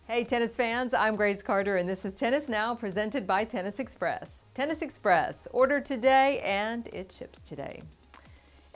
Hey tennis fans, I'm Grace Carter and this is Tennis Now presented by Tennis Express. Tennis Express, order today and it ships today.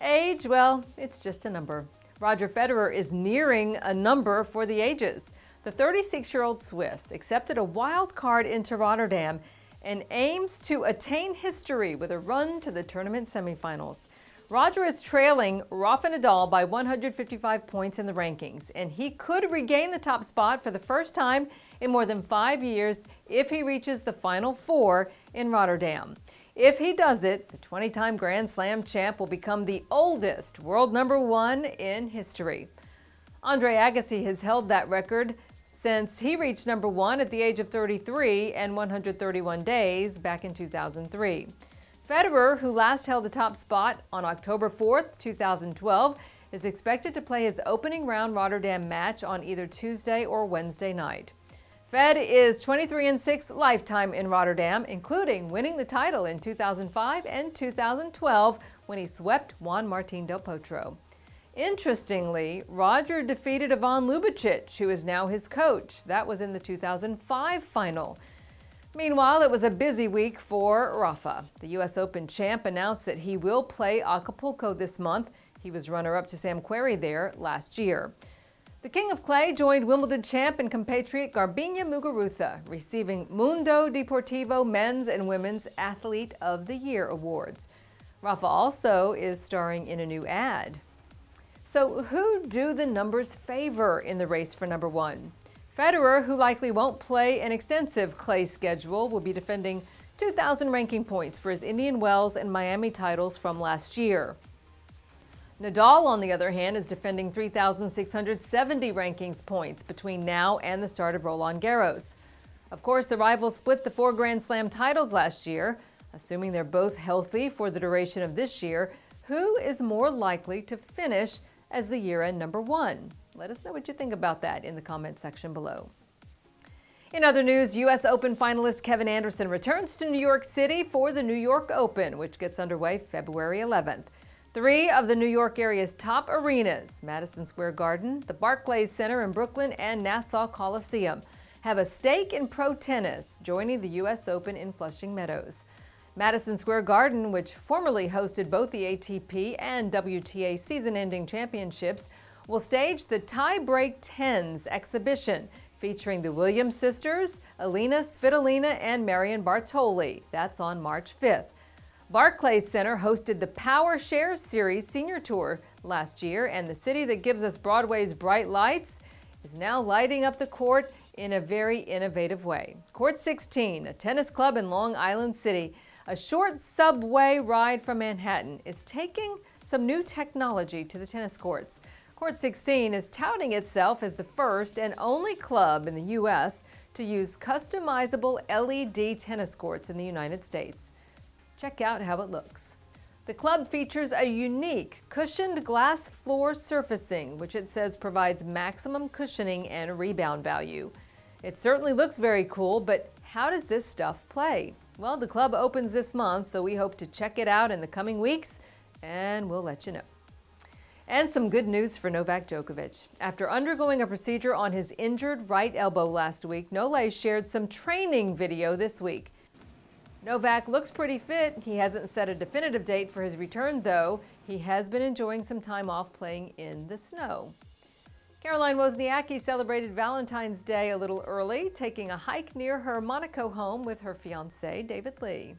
Age, well, it's just a number. Roger Federer is nearing a number for the ages. The 36-year-old Swiss accepted a wild card into Rotterdam and aims to attain history with a run to the tournament semifinals. Roger is trailing Rafa by 155 points in the rankings, and he could regain the top spot for the first time in more than 5 years if he reaches the Final Four in Rotterdam. If he does it, the 20-time Grand Slam champ will become the oldest world number one in history. Andre Agassi has held that record since he reached number one at the age of 33 and 131 days back in 2003. Federer, who last held the top spot on October 4th, 2012, is expected to play his opening round Rotterdam match on either Tuesday or Wednesday night. Fed is 23-6 lifetime in Rotterdam, including winning the title in 2005 and 2012 when he swept Juan Martín del Potro. Interestingly, Roger defeated Ivan Lubicic, who is now his coach. That was in the 2005 final. Meanwhile, it was a busy week for Rafa. The U.S. Open champ announced that he will play Acapulco this month. He was runner-up to Sam Querrey there last year. The King of Clay joined Wimbledon champ and compatriot Garbiñe Muguruza, receiving Mundo Deportivo Men's and Women's Athlete of the Year awards. Rafa also is starring in a new ad. So who do the numbers favor in the race for number one? Federer, who likely won't play an extensive clay schedule, will be defending 2,000 ranking points for his Indian Wells and Miami titles from last year. Nadal, on the other hand, is defending 3,670 rankings points between now and the start of Roland Garros. Of course, the rivals split the 4 Grand Slam titles last year. Assuming they're both healthy for the duration of this year, who is more likely to finish as the year-end number one? Let us know what you think about that in the comment section below. In other news, U.S. Open finalist Kevin Anderson returns to New York City for the New York Open, which gets underway February 11th. 3 of the New York area's top arenas, Madison Square Garden, the Barclays Center in Brooklyn, and Nassau Coliseum, have a stake in pro tennis, joining the U.S. Open in Flushing Meadows. Madison Square Garden, which formerly hosted both the ATP and WTA season-ending championships, will stage the Tie-Break Tens exhibition featuring the Williams sisters, Alina Svitolina and Marion Bartoli. That's on March 5th. Barclays Center hosted the Power Share Series Senior Tour last year, and the city that gives us Broadway's bright lights is now lighting up the court in a very innovative way. Court 16, a tennis club in Long Island City, a short subway ride from Manhattan, is taking some new technology to the tennis courts. Court 16 is touting itself as the first and only club in the U.S. to use customizable LED tennis courts in the United States. Check out how it looks. The club features a unique cushioned glass floor surfacing, which it says provides maximum cushioning and rebound value. It certainly looks very cool, but how does this stuff play? Well, the club opens this month, so we hope to check it out in the coming weeks, and we'll let you know. And some good news for Novak Djokovic. After undergoing a procedure on his injured right elbow last week, Nole shared some training video this week. Novak looks pretty fit. He hasn't set a definitive date for his return, though. He has been enjoying some time off playing in the snow. Caroline Wozniacki celebrated Valentine's Day a little early, taking a hike near her Monaco home with her fiancé, David Lee.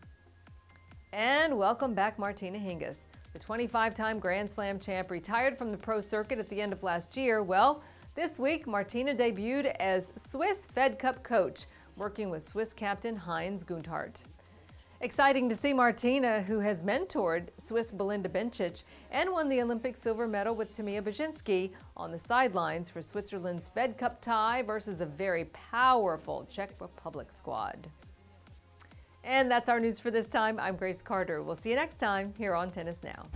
And welcome back Martina Hingis. The 25-time Grand Slam champ retired from the pro circuit at the end of last year. Well, this week, Martina debuted as Swiss Fed Cup coach, working with Swiss captain Heinz Gundhardt. Exciting to see Martina, who has mentored Swiss Belinda Bencic and won the Olympic silver medal with Tamia Baczynski, on the sidelines for Switzerland's Fed Cup tie versus a very powerful Czech Republic squad. And that's our news for this time. I'm Grace Carter. We'll see you next time here on Tennis Now.